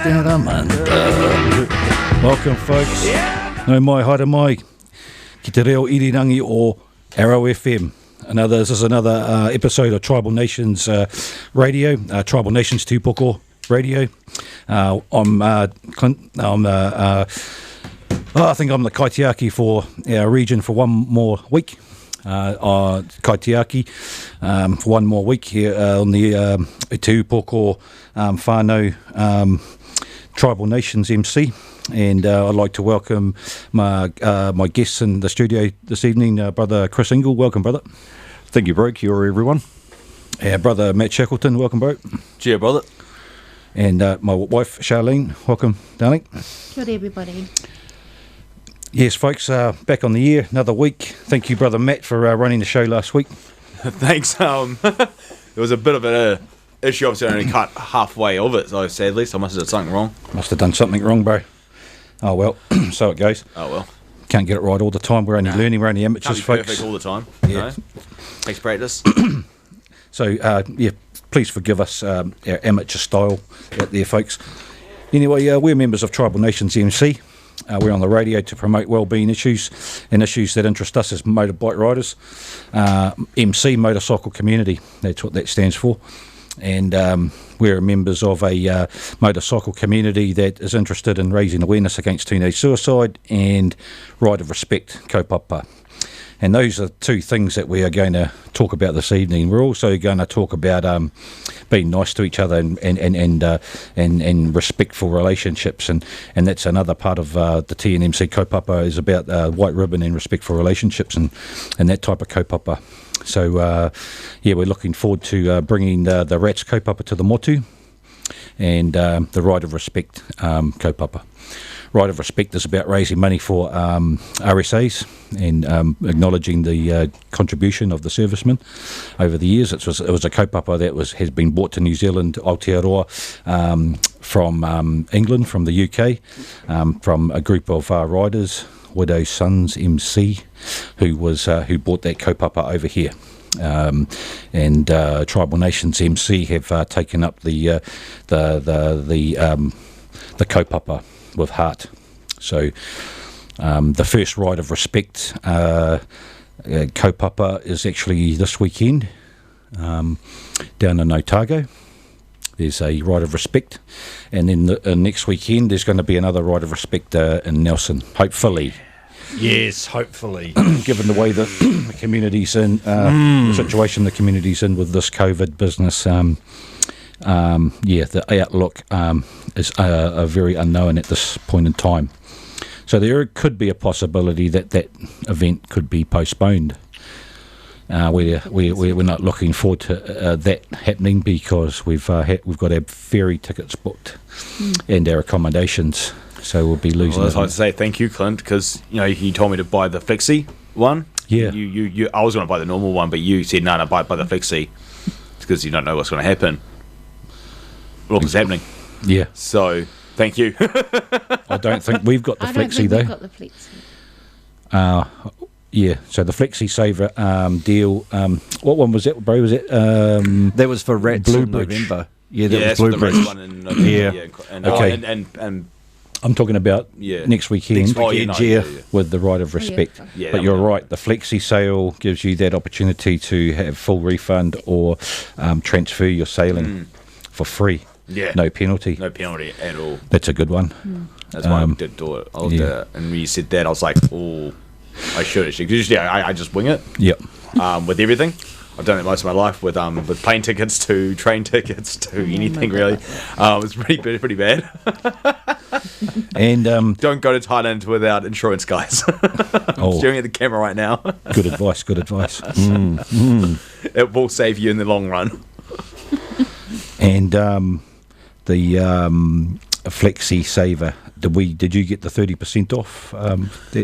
Welcome, folks. No mai, haere mai. Ki te reo irirangi o Arrow FM. This is another episode of Tribal Nations Radio, Tribal Nations Tūpoko Radio. I'm Clint. I think I'm the Kaitiaki for our region for one more week. Kaitiaki for one more week here on the Tūpoko whānau Tribal Nations MC. And I'd like to welcome my guests in the studio this evening, Brother Chris Ingle. Welcome, brother. Thank you, bro. Kia ora, everyone. Our brother Matt Shackleton. Welcome, bro. Cheer, brother. And my wife Charlene. Welcome, darling. Kia ora, everybody. Yes, folks, back on the air, another week. Thank you, brother Matt, for running the show last week. Thanks. There was a bit of an issue. Obviously, I only cut halfway of it, so sadly, so I must have done something wrong. Must have done something wrong, bro. Oh, well, so it goes. Oh, well. Can't get it right all the time. We're only learning. We're only amateurs, Can't be folks. perfect all the time. Yeah. You know? Takes practice. So, please forgive us our amateur style out there, folks. Anyway, we're members of Tribal Nations MC. We're on the radio to promote wellbeing issues and issues that interest us as motorbike riders. MC, Motorcycle Community, that's what that stands for. And we're members of a motorcycle community that is interested in raising awareness against teenage suicide and right of respect, kaupapa. And those are two things that we are going to talk about this evening. We're also going to talk about being nice to each other and respectful relationships, and that's another part of the TNMC kaupapa is about white ribbon and respectful relationships and that type of kaupapa. So we're looking forward to bringing the Rats kaupapa to the motu and the right of respect kaupapa. Right of respect is about raising money for RSAs and acknowledging the contribution of the servicemen over the years. It was a kaupapa that has been brought to New Zealand, Aotearoa, from England, from the UK, from a group of riders, Widows Sons MC, who brought that kaupapa over here. And Tribal Nations MC have taken up the kaupapa with heart. So the first right of respect kaupapa is actually this weekend down in Otago. There's a right of respect, and then next weekend there's going to be another right of respect in Nelson, hopefully. Yes, hopefully. Given the way that the community's in, the situation the community's in with this COVID business, the outlook is very unknown at this point in time. So there could be a possibility that event could be postponed. We're not looking forward to that happening because we've got our ferry tickets booked and our accommodations. So we'll be losing. Well, I'd like to say thank you, Clint, because you told me to buy the flexi one. Yeah. You I was going to buy the normal one, but you said no, buy the flexi because you don't know what's going to happen. Look, it's happening. Yeah. So thank you. I don't think we've got the flexi though. We've got the flexi. So the flexi saver deal. What one was that, bro? Was it? That was for Rats in Bluebridge. November. Yeah, that that's was the Bluebridge. red one in November. Yeah. Okay. And I'm talking about next weekend. With the right of respect. Yeah, but you're right. The flexi sale gives you that opportunity to have full refund or transfer your sailing for free. Yeah. No penalty. No penalty at all. That's a good one. That's why I did do it. And when you said that, I was like, oh, I should actually. Because usually I just wing it. Yep. With everything. I've done it most of my life with plane tickets to train tickets to anything really. It's pretty bad. And don't go to Thailand without insurance, guys. I'm staring at the camera right now. Good advice. It will save you in the long run. And the flexi saver. Did you get the 30% off?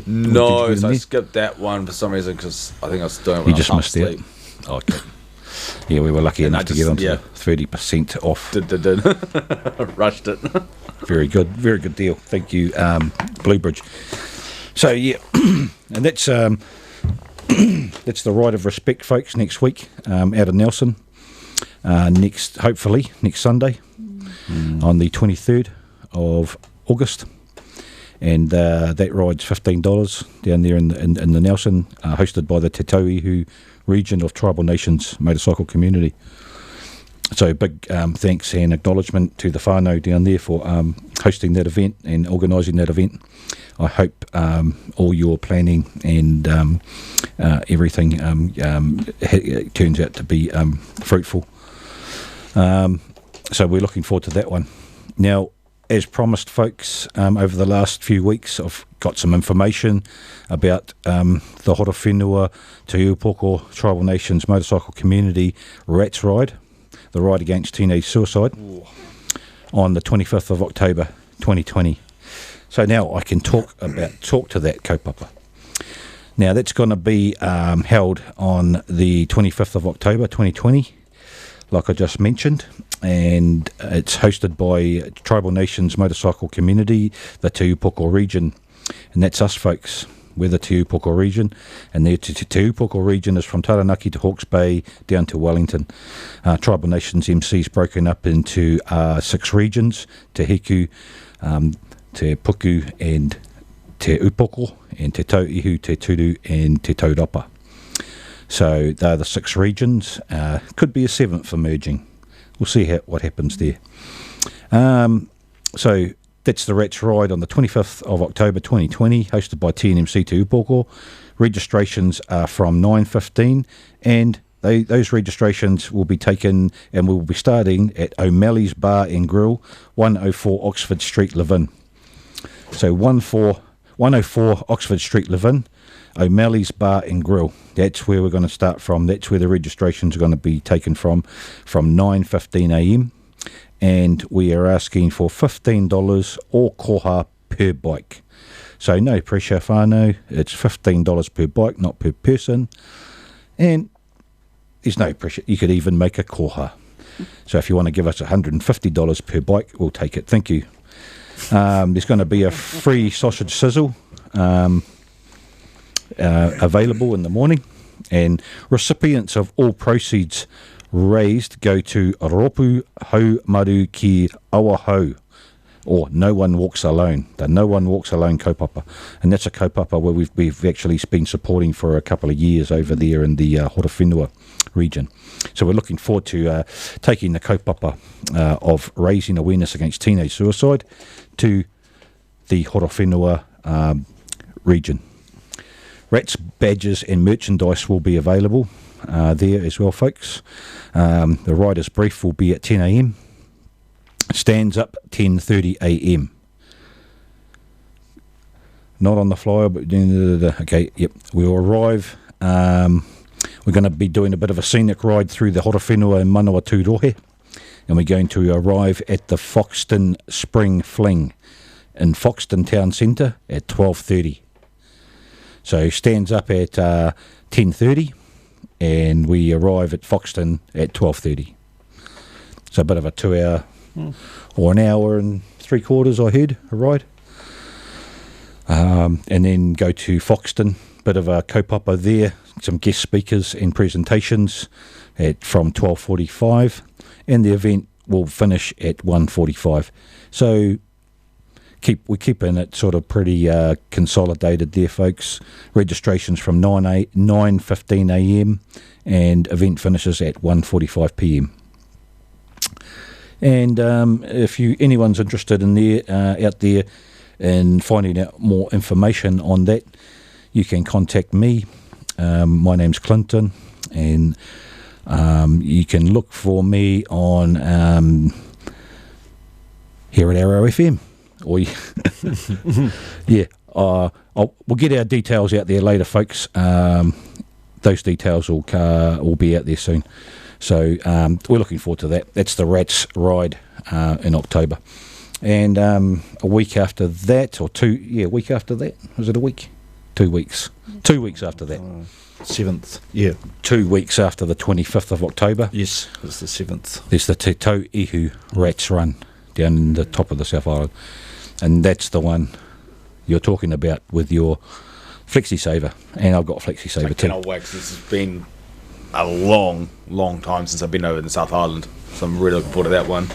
No, so I skipped that one for some reason because I think I was doing it when you just missed it. Oh, okay. Yeah, we were lucky enough to get onto the 30% off. Did. Rushed it. Very good deal. Thank you, Bluebridge. So yeah, and that's the right of respect, folks. Next week, out of Nelson. Hopefully next Sunday, on the 23rd of August. And that ride's $15 down there in the Nelson, hosted by the Te Tauihu region of Tribal Nations motorcycle community. So big thanks and acknowledgement to the whānau down there for hosting that event and organising that event. I hope all your planning and everything turns out to be fruitful. So we're looking forward to that one. Now, as promised, folks, over the last few weeks, I've got some information about the Hora Whenua Te Upoko Tribal Nations Motorcycle Community Rats Ride, the ride against teenage suicide, on the 25th of October 2020. So now I can talk to that kaupapa. Now that's going to be held on the 25th of October 2020, like I just mentioned, and it's hosted by Tribal Nations Motorcycle Community, the Te Upoko region, and that's us folks. We're the Te Upoko region, and the Te Upoko region is from Taranaki to Hawke's Bay down to Wellington. Tribal Nations MC is broken up into 6 regions: Te Hiku, Te Puku, and Te Upoko, and Te Tauihu, Te Turu, and Te Taurapa. So they're the 6 regions. Could be a 7th emerging. We'll see what happens there. So that's the Rats Ride on the 25th of October 2020, hosted by TNMC Te Upoko. Registrations are from 9:15, and those registrations will be taken, and we will be starting at O'Malley's Bar and Grill, 104 Oxford Street, Levin. So 104 Oxford Street, Levin, O'Malley's Bar and Grill. That's where we're going to start from. That's where the registrations are going to be taken from 9:15 a.m. And we are asking for $15 or koha per bike. So no pressure, whānau. It's $15 per bike, not per person. And there's no pressure. You could even make a koha. So if you want to give us $150 per bike, we'll take it. Thank you. There's going to be a free sausage sizzle available in the morning, and recipients of all proceeds raised go to Ropu Hau Maru Ki Awahau, or No One Walks Alone, the No One Walks Alone kaupapa. And that's a kaupapa where we've actually been supporting for a couple of years over there in the Hora Whenua region. So we're looking forward to taking the kaupapa of raising awareness against teenage suicide to the Hora Whenua region. Rats, badges and merchandise will be available there as well, folks. The rider's brief will be at 10 a.m. Stands up 10:30 a.m. Not on the flyer, but okay, yep. We'll arrive. We're going to be doing a bit of a scenic ride through the Hora Whenua and Manawatu Rohe, and we're going to arrive at the Foxton Spring Fling in Foxton Town Centre at 12:30. So stands up at 10:30, and we arrive at Foxton at 12:30. So a bit of a 2-hour or an hour and 3/4, I heard, a ride. And then go to Foxton, bit of a kaupapa there, some guest speakers and presentations from 12:45, and the event will finish at 1:45. So we're keeping it sort of pretty consolidated there, folks. Registrations from 9:15 a.m. and event finishes at 1:45 p.m. And if anyone's interested in out there in finding out more information on that, you can contact me. My name's Clinton, and you can look for me on here at Arrow FM. Or yeah, we'll get our details out there later, folks. Those details will be out there soon. So we're looking forward to that. That's the Rats Ride in October. And a week after that, or a week after that, was it a week? 2 weeks. 2 weeks after that. 7th, yeah. 2 weeks after the 25th of October. Yes, it's the 7th. There's the Te Tauihu Rats Run down in the top of the South Island. And that's the one you're talking about with your Flexi Saver. And I've got a Flexi Saver too. Cannot wait, 'cause this has been a long, long time since I've been over in the South Island. So I'm really looking forward to that one.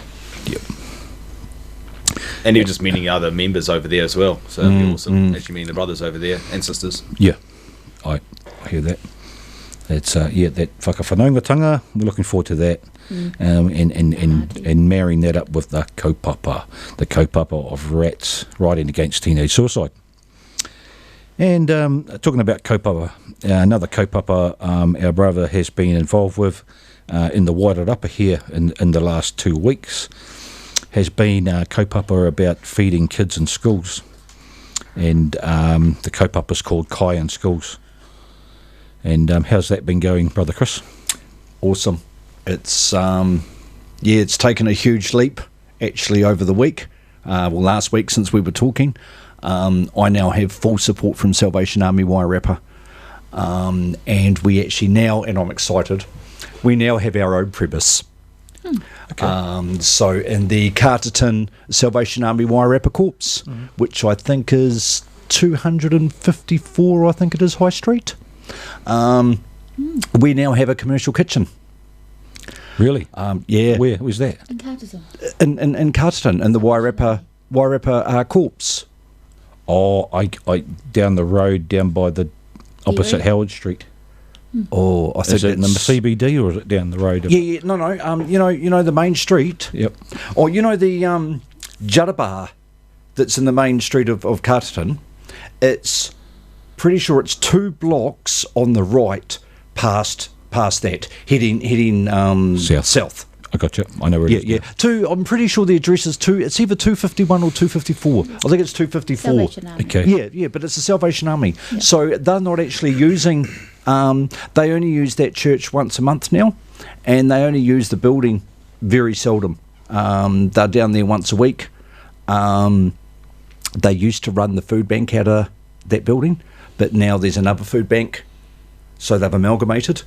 Yep. And you're just meeting other members over there as well. So it'd be awesome actually meeting the brothers over there and sisters. Yeah, I hear that. It's that whakawhanaungatanga. We're looking forward to that, and marrying that up with the kaupapa of rats riding against teenage suicide. And talking about kaupapa, another kaupapa our brother has been involved with in the Wairarapa here in the last 2 weeks has been kaupapa about feeding kids in schools. And the kaupapa is called Kai in Schools. And how's that been going, Brother Chris? Awesome. It's it's taken a huge leap actually over the week. Last week since we were talking. I now have full support from Salvation Army Wairarapa. And we actually now, and I'm excited, we now have our own premise. Okay. So in the Carterton Salvation Army Wairarapa Corps, which I think is 254, I think it is, High Street. We now have a commercial kitchen. Really? Yeah. Where was that? In Carterton. In Carterton, in the Wairarapa Corps. Oh, I down the road, down by the opposite Howard Street. Oh, I think is it in the CBD or is it down the road? No. You know the main street. Yep. Oh, you know the Judda Bar that's in the main street of Carterton. It's pretty sure it's 2 blocks on the right past that, heading south. I got you. I know where it is. Yeah. I'm pretty sure the address is it's either 251 or 254. I think it's 254. Salvation Army. Okay. Yeah, but it's the Salvation Army. Yeah. So they're not actually using. They only use that church once a month now, and they only use the building very seldom. They're down there once a week. They used to run the food bank out of that building, but now there's another food bank, so they've amalgamated.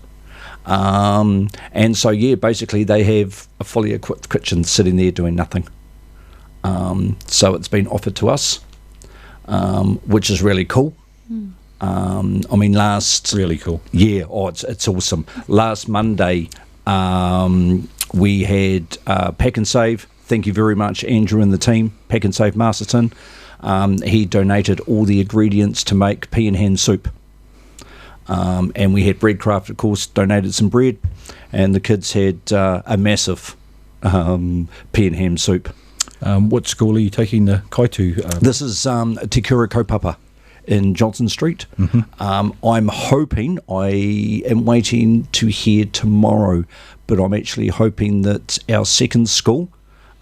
And so, basically they have a fully equipped kitchen sitting there doing nothing. So it's been offered to us, which is really cool. Really cool. Yeah, it's awesome. Last Monday, we had Pack and Save. Thank you very much, Andrew and the team, Pack and Save Masterton. He donated all the ingredients to make pea and ham soup. And we had Breadcraft, of course, donated some bread, and the kids had a massive pea and ham soup. What school are you taking the kai to? This is Te Kura Kaupapa in Johnson Street. I'm hoping, I am waiting to hear tomorrow, but I'm actually hoping that our second school,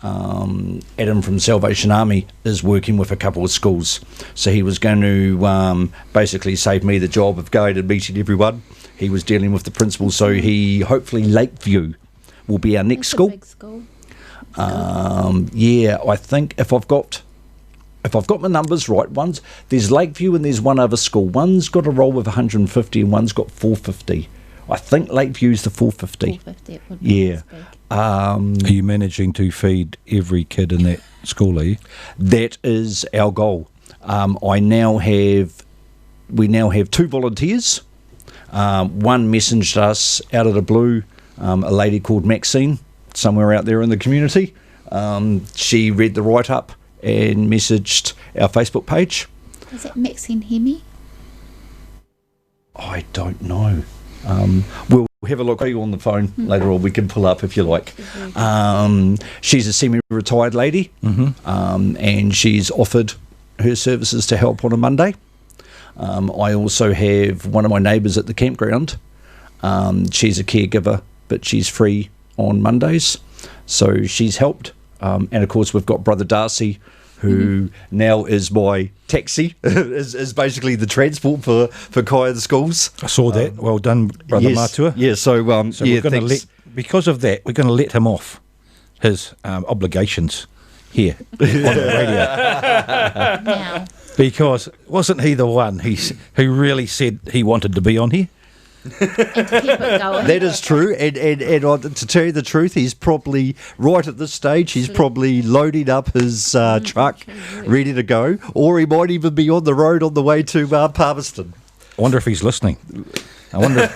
Adam from Salvation Army, is working with a couple of schools. So he was going to basically save me the job of going and meeting everyone. He was dealing with the principal, so hopefully Lakeview will be our next school. A big school. I think if I've got my numbers right, there's Lakeview and there's one other school. One's got a roll of 150 and one's got 450. I think Lakeview's the 450. 450, it would be. Yeah. Are you managing to feed every kid in that school, are you? That is our goal. We now have 2 volunteers. One messaged us out of the blue, a lady called Maxine, somewhere out there in the community. She read the write-up and messaged our Facebook page. Is it Maxine Hemi? I don't know. We'll have a look at you on the phone later on. We can pull up if you like. She's a semi-retired lady, and she's offered her services to help on a Monday. I also have one of my neighbours at the campground. She's a caregiver, but she's free on Mondays, so she's helped. And of course, we've got Brother Darcy, who now is my taxi, is basically the transport for Kai and schools. I saw that. Well done, Brother Matua. Yeah, so we're going to because of that, we're going to let him off his obligations here on the radio. Now. Because wasn't he the one who really said he wanted to be on here? And to keep it going. That is true, and to tell you the truth, he's probably right at this stage. He's probably loading up his truck, ready to go, or he might even be on the road on the way to Palmerston. I wonder if he's listening. I wonder.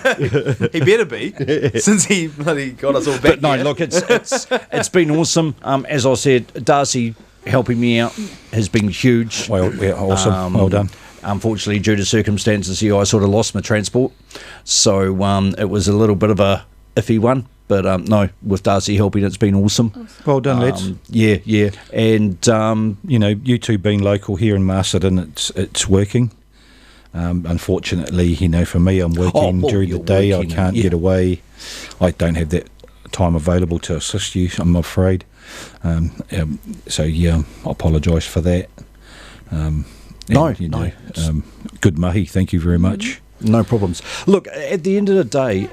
He better be, since he bloody got us all back. But no, look, it's been awesome. As I said, Darcy helping me out has been huge. Well, yeah, awesome. Well done. Unfortunately, due to circumstances here, I sort of lost my transport. So it was a little bit of a iffy one. But no, with Darcy helping, it's been awesome. Well done, lads. Yeah. And, you two being local here in Masterton, it's working. Unfortunately, for me, I'm working during the day. I can't get away. I don't have that time available to assist you, I'm afraid. So, I apologise for that. Good mahi, thank you very much. No problems. Look, at the end of the day,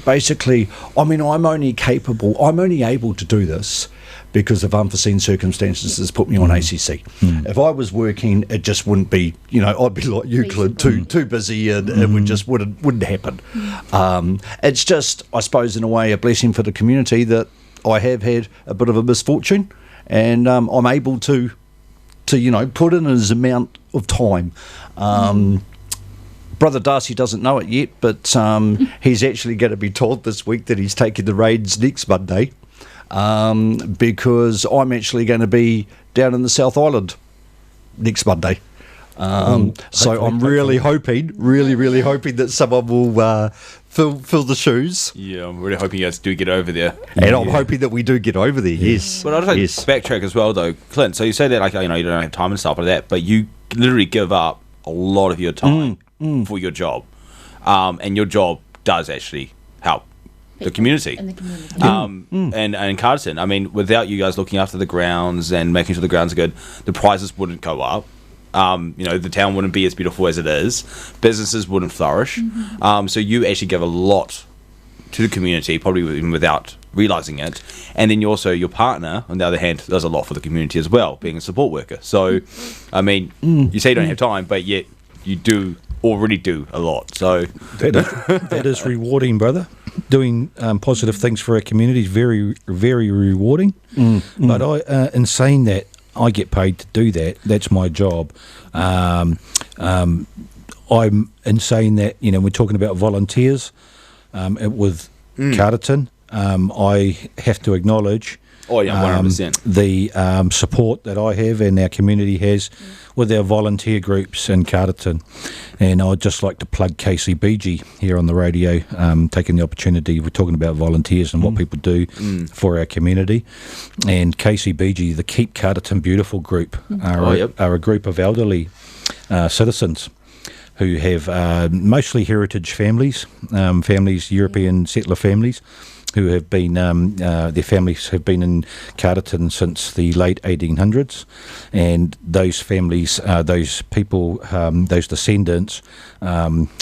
basically, I'm only able to do this because of unforeseen circumstances that's put me on ACC. If I was working, it just wouldn't be, I'd be like you, Clint, too busy, and it wouldn't happen. It's just, I suppose, in a way, a blessing for the community that I have had a bit of a misfortune, and I'm able to put in as amount of time. Brother Darcy doesn't know it yet, but he's actually going to be told this week that he's taking the reins next Monday, because I'm actually going to be down in the South Island next Monday. So I'm really hoping that someone will fill the shoes. Yeah, I'm really hoping you guys do get over there. And I'm hoping that we do get over there, yes. But I'd like to backtrack as well, though, Clint. So you say that, you don't have time and stuff like that, but you literally give up a lot of your time for your job. And your job does actually help the community. In the community. And Carterton, without you guys looking after the grounds and making sure the grounds are good, the prices wouldn't go up. The town wouldn't be as beautiful as it is. Businesses wouldn't flourish. So you actually give a lot to the community, probably even without realising it. And then your partner, on the other hand, does a lot for the community as well, being a support worker. So, you say you don't have time, but yet you already do a lot. So that is rewarding, brother. Doing positive things for our community is very, very rewarding. But in saying that, I get paid to do that. That's my job. I'm in saying that, we're talking about volunteers with Carterton. I have to acknowledge 100%. the support that I have and our community has with our volunteer groups in Carterton. And I'd just like to plug KCBG here on the radio, taking the opportunity. We're talking about volunteers and what people do for our community. And KCBG, the Keep Carterton Beautiful group, are a group of elderly citizens who have mostly heritage families, European settler families, who have been, their families have been in Carterton since the late 1800s, and those families, those people, those descendants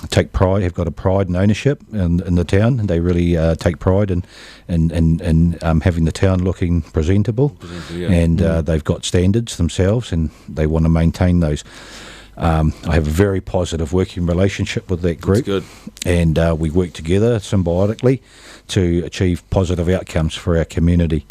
take pride, have got a pride and ownership in the town, and they really take pride in having the town looking presentable, and they've got standards themselves, and they want to maintain those. I have a very positive working relationship with that group. That's good. And we work together symbiotically to achieve positive outcomes for our community.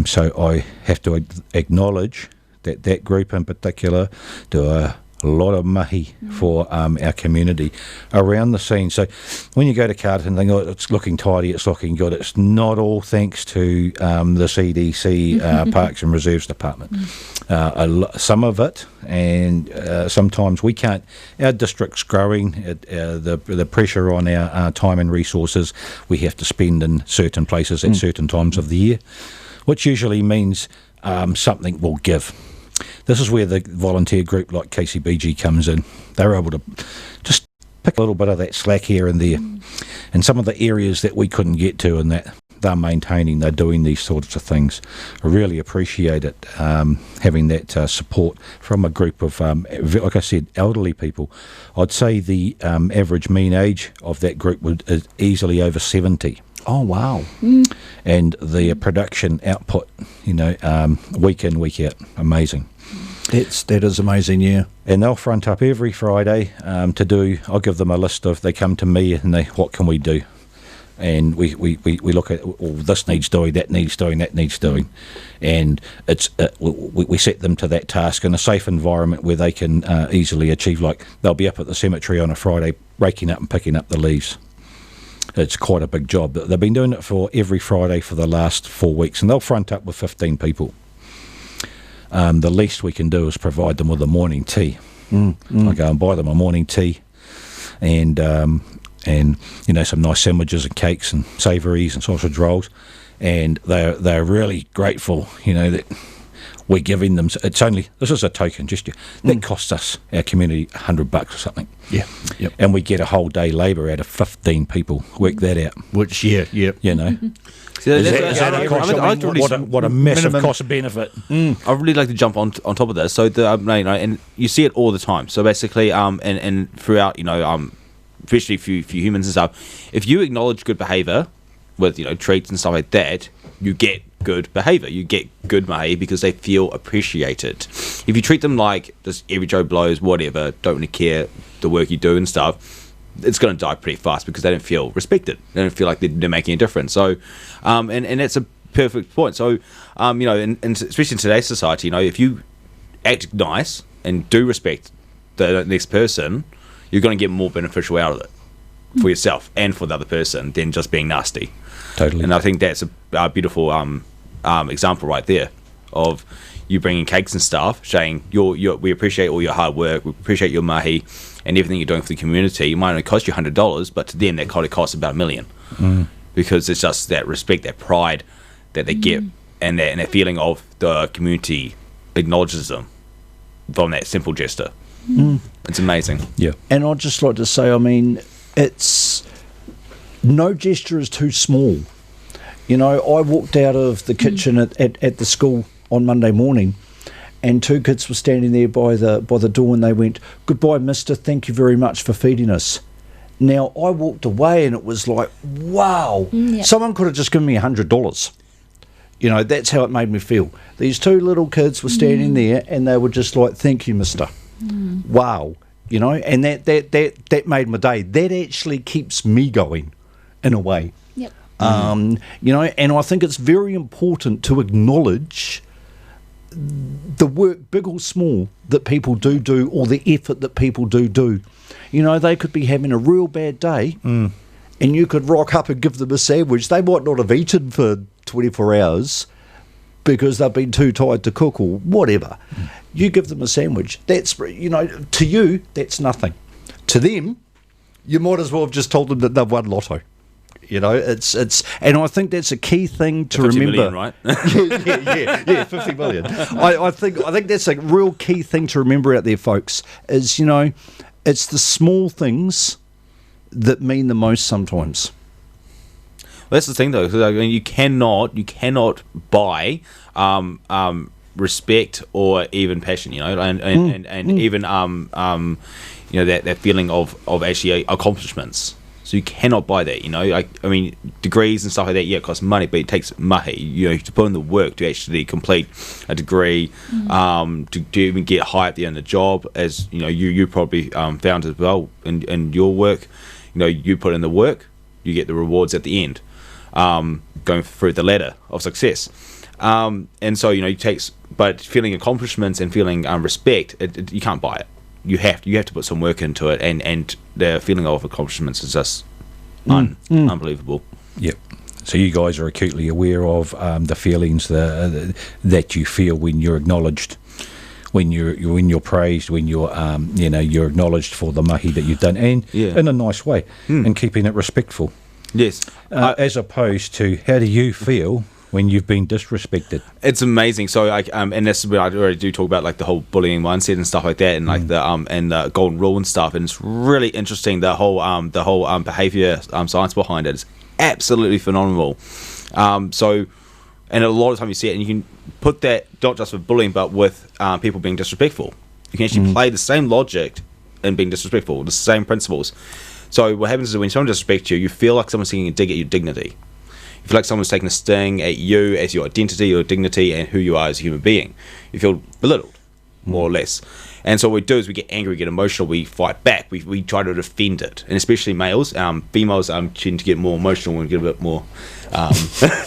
So I have to acknowledge that group in particular do a lot of mahi for our community around the scene. So when you go to Carterton, they go, it's looking tidy, it's looking good. It's not all thanks to the CDC Parks and Reserves Department. Some of it, and sometimes we can't. Our district's growing. The pressure on our time and resources we have to spend in certain places at certain times of the year, which usually means something will give. This is where the volunteer group like KCBG comes in. They're able to just pick a little bit of that slack here and there, and some of the areas that we couldn't get to, and that they're maintaining, they're doing these sorts of things. I really appreciate it, having that support from a group of, like I said, elderly people. I'd say the average mean age of that group is easily over 70. Oh, wow. And the production output, week in, week out, amazing. That is amazing, yeah. And they'll front up every Friday to do, I'll give them a list of, they come to me and what can we do? And we look at, this needs doing, that needs doing, that needs doing. And it's we set them to that task in a safe environment where they can easily achieve, like they'll be up at the cemetery on a Friday, raking up and picking up the leaves. It's quite a big job. They've been doing it for every Friday for the last 4 weeks, and they'll front up with 15 people. the least we can do is provide them with a morning tea. I go and buy them a morning tea, and you know, some nice sandwiches and cakes and savouries and sausage rolls, and they're really grateful, you know, that we're giving them. This is a token gesture that costs us, our community, $100 or something. Yeah. Yep. And we get a whole day labiur out of 15 people. Work that out. Which, You know, what a massive minimum cost benefit. I really like to jump on top of this. So you know, and you see it all the time. So basically, and throughout, you know, especially for humans and stuff, if you acknowledge good behaviour with, you know, treats and stuff like that, you get good behaviour. You get good mahi because they feel appreciated. If you treat them like just every Joe blows, whatever, don't really care the work you do and stuff, it's going to die pretty fast because they don't feel respected. They don't feel like they're making a difference. So, and that's a perfect point. So, you know, and especially in today's society, you know, if you act nice and do respect the next person, you're going to get more beneficial out of it for yourself and for the other person than just being nasty. Totally. And I think that's a beautiful example right there of you bringing cakes and stuff, saying we appreciate all your hard work, we appreciate your mahi and everything you're doing for the community. It might only cost you $100, but to them that probably costs about $1 million, because it's just that respect, that pride that they get, and that feeling of the community acknowledges them from that simple gesture. It's amazing. Yeah. And I'd just like to say, I mean, it's no gesture is too small. You know, I walked out of the kitchen at the school on Monday morning, and two kids were standing there by the door, and they went, "Goodbye, mister, thank you very much for feeding us." Now, I walked away and it was like, wow, someone could have just given me $100. You know, that's how it made me feel. These two little kids were standing there and they were just like, "Thank you, mister." Wow. You know, and that made my day. That actually keeps me going in a way. Yep. You know, and I think it's very important to acknowledge the work, big or small, that people do, or the effort that people do. You know, they could be having a real bad day, and you could rock up and give them a sandwich. They might not have eaten for 24 hours because they've been too tired to cook or whatever. You give them a sandwich. That's, you know, to you, that's nothing. To them, you might as well have just told them that they've won lotto. You know, it's, and I think that's a key thing to 50 remember. million, right? yeah, 50 million. I think that's a real key thing to remember out there, folks. Is, you know, it's the small things that mean the most sometimes. Well, that's the thing, though. 'Cause, I mean, you cannot buy respect or even passion. You know, and even you know, that feeling of actually accomplishments. So you cannot buy that, you know. I mean, degrees and stuff like that, yeah, it costs money, but it takes mahi. You know, to put in the work to actually complete a degree, to even get high at the end of the job, as you know, you probably found as well in your work. You know, you put in the work, you get the rewards at the end, going through the ladder of success. And so, you know, but feeling accomplishments and feeling respect, you can't buy it. You have to put some work into it, and the feeling of accomplishments is just unbelievable. Yep. So you guys are acutely aware of the feelings that you feel when you're acknowledged, when you're praised, when you're you know, you're acknowledged for the mahi that you've done, and in a nice way, and keeping it respectful. Yes. As opposed to, how do you feel when you've been disrespected? It's amazing. So and that's where I already do talk about, like, the whole bullying mindset and stuff like that, and like the golden rule and stuff. And it's really interesting, the whole behavior science behind it is absolutely phenomenal. So, and a lot of time you see it, and you can put that not just with bullying, but with people being disrespectful. You can actually play the same logic in being disrespectful, the same principles. So what happens is when someone disrespects you, you feel like someone's taking a dig at your dignity. You feel like someone's taking a sting at you as your identity, your dignity, and who you are as a human being. You feel belittled, more or less. And so what we do is we get angry, we get emotional, we fight back, we try to defend it. And especially males, females tend to get more emotional and get a bit more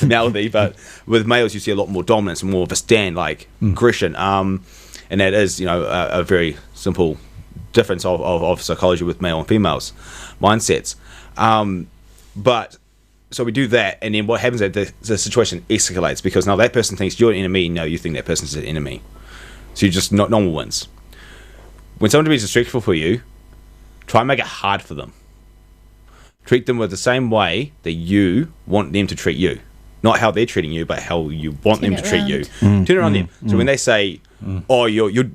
mouthy, but with males you see a lot more dominance and more of a stand, like aggression. And that is, you know, a very simple difference of psychology with male and females mindsets. But so we do that, and then what happens is the situation escalates, because now that person thinks you're an enemy, and now you think that person's an enemy. So you just no one wins. When someone is disrespectful for you, try and make it hard for them. Treat them with the same way that you want them to treat you. Not how they're treating you, but how you want them to treat you. Turn it around them. So when they say, "Oh, you're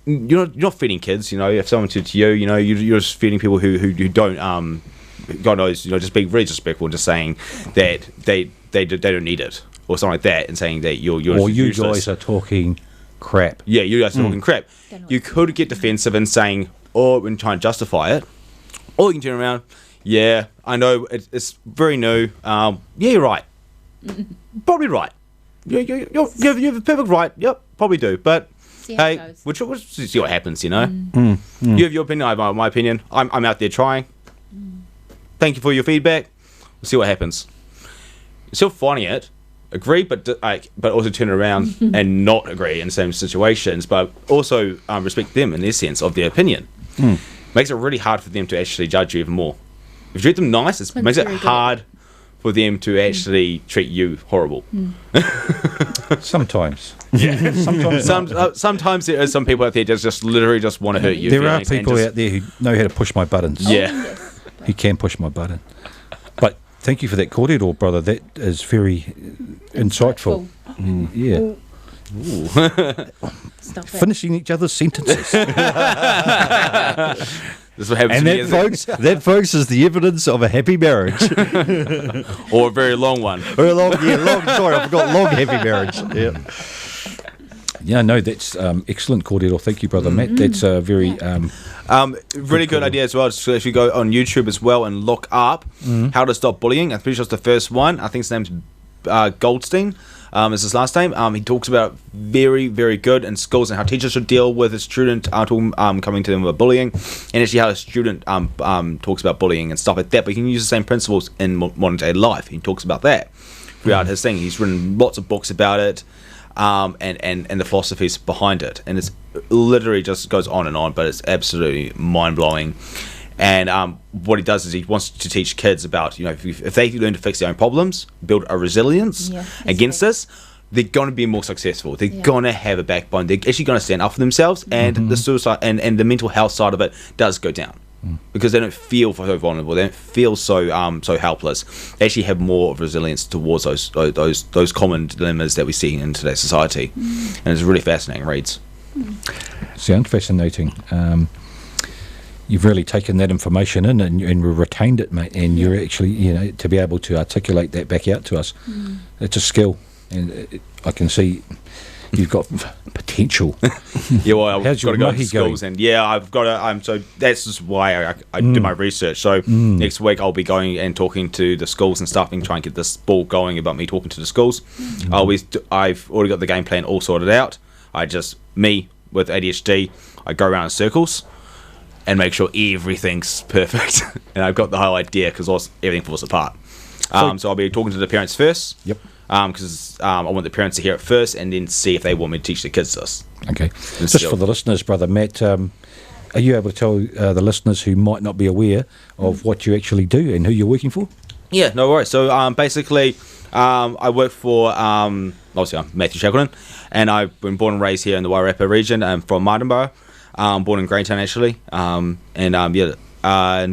not feeding kids," if someone said to you, you're just feeding people who don't, God knows, just being really disrespectful and just saying that they don't need it or something like that, and saying that you're or you useless. guys are talking crap. Yeah, you guys are talking crap. You could get defensive and saying, and try and justify it, or you can turn around. Yeah, I know it's very new. Yeah, you're right. Probably right. You have a perfect right. Yep, probably do. But See how it hey, goes. we'll see what happens. You have your opinion. I have my opinion. I'm out there trying. Thank you for your feedback. We'll see what happens. Still finding it. Agree, but also turn it around and not agree in the same situations, but also respect them in their sense of their opinion. Makes it really hard for them to actually judge you even more. If you treat them nice, it makes it hard for them to actually treat you horrible. Sometimes. Yeah. Sometimes. Sometimes there are some people out there that just literally just want to hurt you. There are people out there who know how to push my buttons. Yeah. Who can push my button. But thank you for that cordial, brother. That is very insightful. Yeah. Stop it. Finishing each other's sentences. This is what happens And to me that, folks, is the evidence of a happy marriage. or a very long one. Or a long, sorry, I forgot long happy marriage. Yeah. Yeah, no, that's excellent, Cordial. Thank you, brother Matt. That's a very Really good idea as well. So if you go on YouTube as well and look up how to stop bullying, I'm pretty sure it's the first one. I think his name's Goldstein. Is his last name. He talks about very, very good in schools and how teachers should deal with a student coming to them with bullying, and actually how a student talks about bullying and stuff like that. But you can use the same principles in modern day life. He talks about that throughout his thing. He's written lots of books about it, and the philosophies behind it. And it's literally just goes on and on, but it's absolutely mind blowing. And what he does is he wants to teach kids about, if they learn to fix their own problems, build a resilience against this, they're going to be more successful. They're going to have a backbone. They're actually going to stand up for themselves, and the suicide and the mental health side of it does go down because they don't feel so vulnerable. They don't feel so helpless. They actually have more of resilience towards those common dilemmas that we see in today's society, and it's really fascinating reads. sound fascinating. You've really taken that information in and retained it, mate. And you're actually, to be able to articulate that back out to us, it's a skill. And I can see you've got potential. Yeah, well, I've How's got your to go to mahi schools, going? and I've got to. So that's just why I do my research. So next week I'll be going and talking to the schools and stuff, and try and get this ball going about me talking to the schools. I've already got the game plan all sorted out. Me with ADHD, I go around in circles and make sure everything's perfect. And I've got the whole idea because everything falls apart. So I'll be talking to the parents first. Yep. Because I want the parents to hear it first and then see if they want me to teach the kids this. Okay. Just for the listeners, brother Matt, are you able to tell the listeners who might not be aware of what you actually do and who you're working for? Yeah, no worries. So basically, I work for, obviously I'm Matthew Shackleton, and I've been born and raised here in the Wairarapa region. I'm from Martinborough, born in Greytown actually. And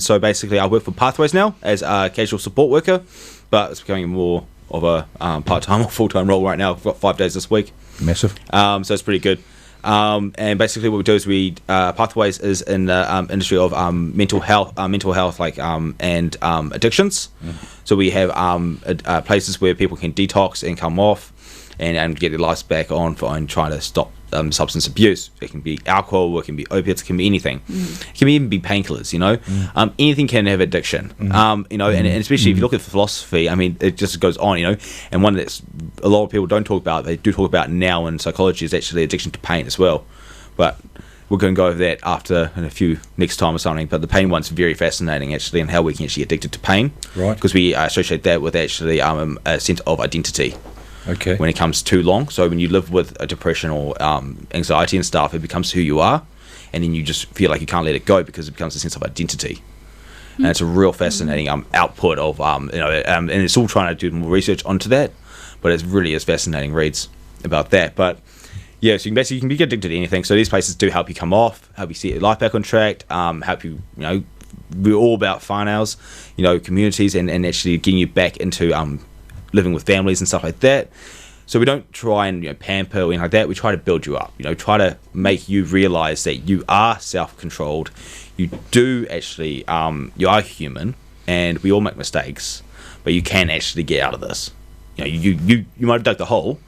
so basically I work for Pathways now as a casual support worker, but it's becoming more of a part-time or full-time role right now. I've got 5 days this week. Massive. So it's pretty good. And basically what we do is Pathways is in the industry of mental health and addictions. So we have places where people can detox and come off and get their lives back on and try to stop substance abuse. It can be alcohol, it can be opiates, it can be anything. It can even be painkillers, anything can have addiction. And especially if you look at philosophy, I mean, it just goes on, and one that's a lot of people don't talk about, they do talk about now in psychology, is actually addiction to pain as well. But we're going to go over that after in a few next time or something. But the pain one's very fascinating actually, and how we can actually get addicted to pain. Right. Because we associate that with actually a sense of identity. Okay. When it comes too long. So when you live with a depression or anxiety and stuff, it becomes who you are, and then you just feel like you can't let it go because it becomes a sense of identity. And it's a real fascinating output of and it's all trying to do more research onto that, but it really is fascinating reads about that. But Yeah, so you can be addicted to anything. So these places do help you come off, help you set your life back on track, help you, we're all about whānaus, communities, and actually getting you back into living with families and stuff like that. So we don't try and pamper or anything like that. We try to build you up, try to make you realise that you are self-controlled. You do actually, you are human, and we all make mistakes, but you can actually get out of this. You might have dug the hole,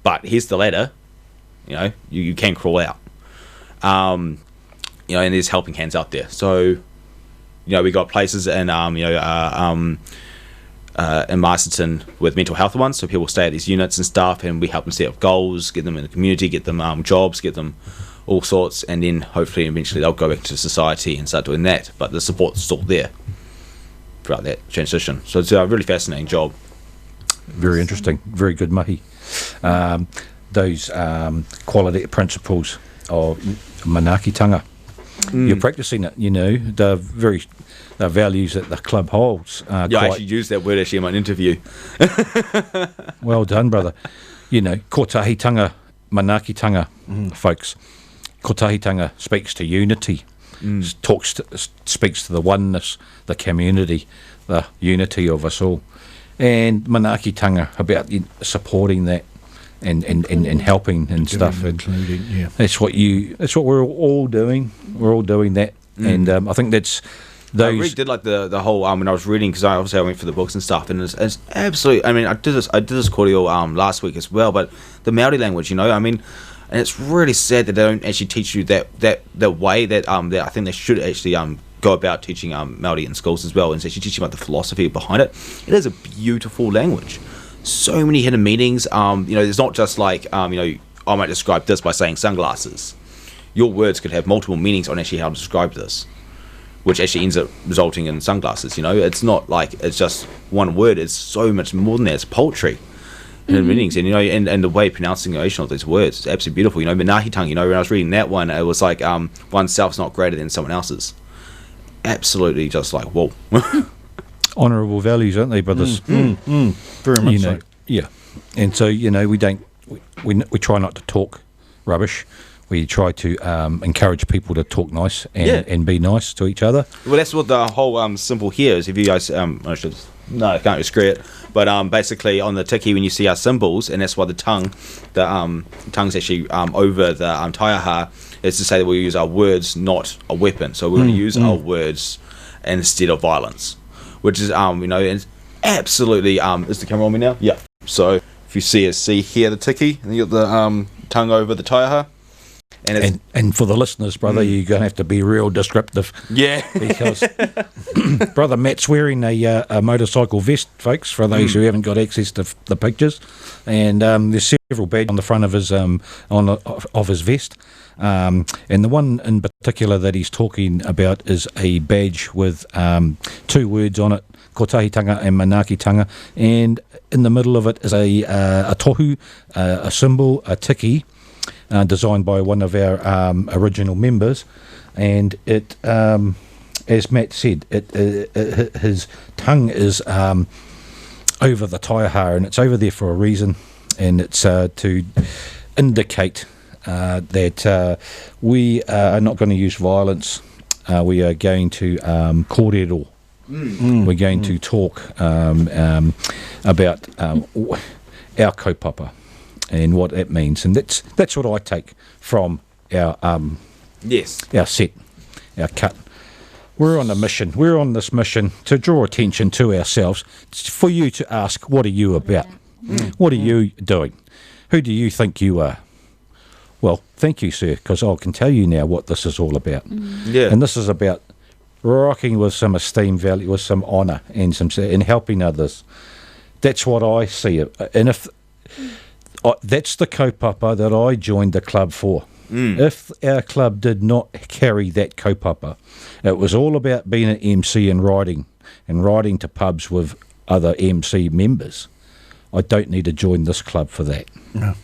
but here's the ladder. You can crawl out. And there's helping hands out there. So, we got places in Masterton with mental health ones, so people stay at these units and stuff, and we help them set up goals, get them in the community, get them jobs, get them all sorts, and then hopefully eventually they'll go back to society and start doing that. But the support's still there throughout that transition. So it's a really fascinating job. Very interesting. Very good mahi. Those quality principles of manaakitanga. You're practicing it, the values that the club holds. I actually used that word in my interview. Well done, brother. Kotahitanga, manaakitanga, folks. Kotahitanga speaks to unity, speaks to the oneness, the community, the unity of us all. And manaakitanga about supporting that. And helping and stuff, including, yeah. That's what we're all doing. We're all doing that, and I think that's those. I really did like the whole when I was reading, because I went for the books and stuff, and it's absolutely. I mean, I did this cordial last week as well, but the Māori language, and it's really sad that they don't actually teach you that way that I think they should actually go about teaching Māori in schools as well, and actually teaching about the philosophy behind it. It is a beautiful language. So many hidden meanings. It's not just like, I might describe this by saying sunglasses. Your words could have multiple meanings on actually how to describe this, which actually ends up resulting in sunglasses. It's not like it's just one word. It's so much more than that. It's poetry, hidden meanings, and and the way pronunciation of these words is absolutely beautiful. Manahitang. When I was reading that one, it was like oneself's not greater than someone else's. Absolutely, just like whoa. Honourable values, aren't they, brothers? Very much so. Yeah, and so we don't we try not to talk rubbish. We try to encourage people to talk nice and be nice to each other. Well, that's what the whole symbol here is. If you guys, I can't really screw it. But basically, on the tiki, when you see our symbols, and that's why the tongue's actually over the taiaha, is to say that we use our words, not a weapon. So we're going to use our words instead of violence. Which is, it's absolutely, is the camera on me now? Yeah. So, if you see here the tiki, and you got the tongue over the taiaha. And for the listeners, brother, you're going to have to be real descriptive. Yeah. Because brother Matt's wearing a motorcycle vest, folks, for those who haven't got access to the pictures. And there's several badges on the front of his of his vest. And the one in particular that he's talking about is a badge with two words on it, kotahitanga and manaakitanga, and in the middle of it is a tohu, a symbol, a tiki, designed by one of our original members, and it, as Matt said, his tongue is over the taiaha, and it's over there for a reason, and it's to indicate that we are not going to use violence. We are going to kōrero. We're going to talk about our kaupapa and what that means, and that's what I take from our our set, our cut. We're on a mission. We're on this mission to draw attention to ourselves, for you to ask, what are you about? What are you doing? Who do you think you are? Well, thank you, sir, because I can tell you now what this is all about. Yeah. And this is about rocking with some esteem, value, with some honour, and helping others. That's what I see. And if that's the kaupapa that I joined the club for. If our club did not carry that kaupapa, it was all about being an MC and riding to pubs with other MC members. I don't need to join this club for that. No.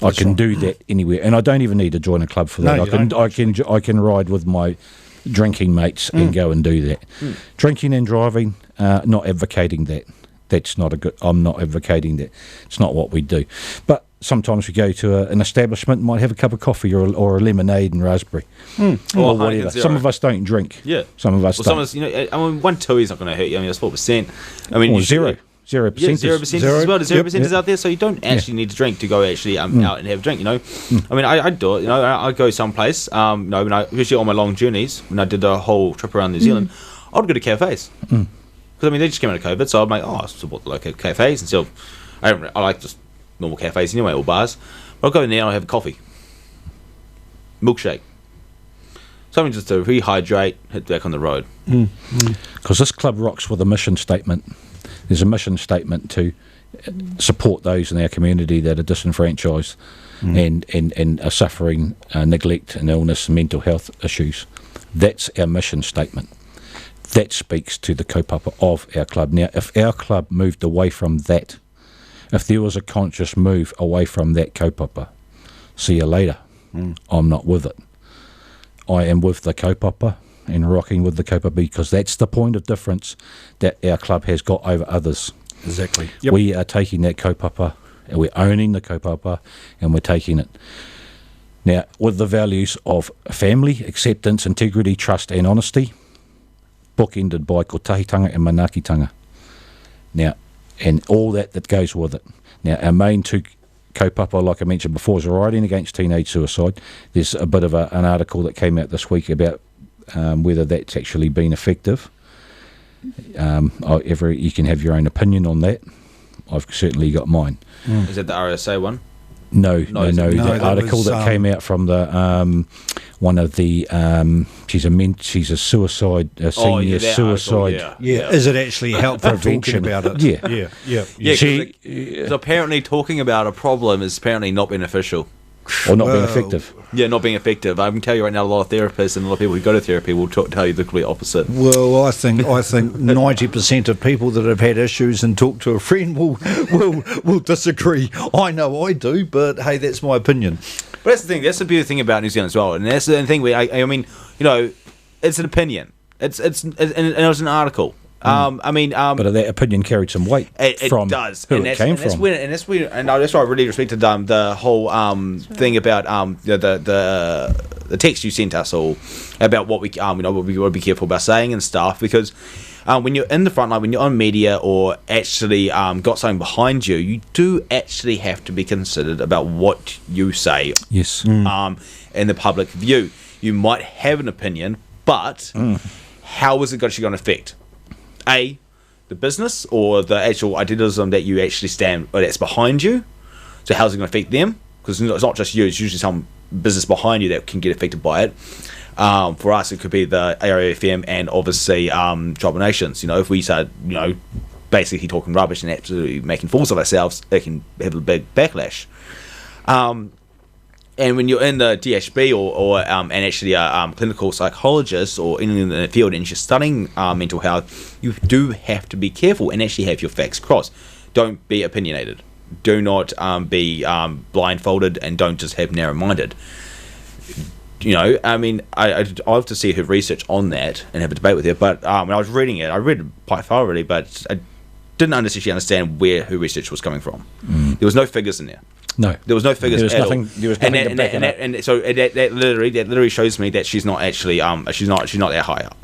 I can do that anywhere, and I don't even need to join a club for that. No, I can ride with my drinking mates and go and do that. Drinking and driving, not advocating that. That's not a good. I'm not advocating that. It's not what we do. But sometimes we go to an establishment and might have a cup of coffee or a lemonade and raspberry or whatever. Some of us don't drink. Yeah. Some of us Well, don't. some of us, I mean, 1 2 is not going to hurt you. I mean, it's 4%. I mean, Or you zero. 0%. Yeah, 0% as well. The 0% Yep, is out there, so you don't actually need to drink to go actually out and have a drink. I mean, I do it. I go someplace. Especially on my long journeys, when I did the whole trip around New Zealand, I'd go to cafes because I mean they just came out of COVID, so I'm like, I support the local cafes instead of I like just normal cafes anyway or bars. But I'll go in there and I'll have a coffee, milkshake, something just to rehydrate, hit back on the road. Because this club rocks with a mission statement. There's a mission statement to support those in our community that are disenfranchised and are suffering neglect and illness and mental health issues. That's our mission statement. That speaks to the kaupapa of our club. Now, if our club moved away from that, if there was a conscious move away from that kaupapa, see you later. I'm not with it. I am with the kaupapa and rocking with the kaupapa because that's the point of difference that our club has got over others. Exactly. We are taking that kaupapa and we're owning the kaupapa and we're taking it. Now, with the values of family, acceptance, integrity, trust and honesty, bookended by kotahitanga and manakitanga. Now, and all that goes with it. Now, our main two kaupapa, like I mentioned before, is riding against teenage suicide. There's a bit of an article that came out this week about whether that's actually been effective. You can have your own opinion on that. I've certainly got mine. Is that the RSA one? No. The article was, that came out from the one of the she's a suicide senior suicide. Yeah. Is it actually helpful Prevention. talking about it? Yeah. Because apparently talking about a problem is apparently not beneficial. Or not being effective. Yeah, not being effective. I can tell you right now, a lot of therapists and a lot of people who go to therapy will tell you the complete opposite. Well, I think 90% of people that have had issues and talk to a friend will disagree. I know I do, but hey, that's my opinion. But that's the thing. That's the beautiful thing about New Zealand as well, and that's the thing. I mean, it's an opinion. It was an article. But that opinion carried some weight. It from does. Who it came from. That's why I really respected the whole thing about the text you sent us all about what we what we got to be careful about saying and stuff, because when you're in the front line, when you're on media or actually got something behind you, you do actually have to be considered about what you say. Yes. In the public view, you might have an opinion, but how is it actually going to affect the business or the actual idealism that you actually stand or that's behind you? So how's it going to affect them? Because it's not just you, it's usually some business behind you that can get affected by it. For us, it could be the ARFM and obviously Tribal Nations. If we start basically talking rubbish and absolutely making fools of ourselves, it can have a big backlash. And when you're in the DHB or and actually a clinical psychologist or in the field and you're studying mental health, you do have to be careful and actually have your facts crossed. Don't be opinionated. Do not be blindfolded, and don't just have narrow-minded. I'd love to see her research on that and have a debate with her. But when I was reading it, I read it quite thoroughly, but I didn't understand where her research was coming from. There was no figures in there. No, there was no figures. There was at nothing. all. There was nothing to back it up. And so that literally shows me that she's not actually she's not that high up.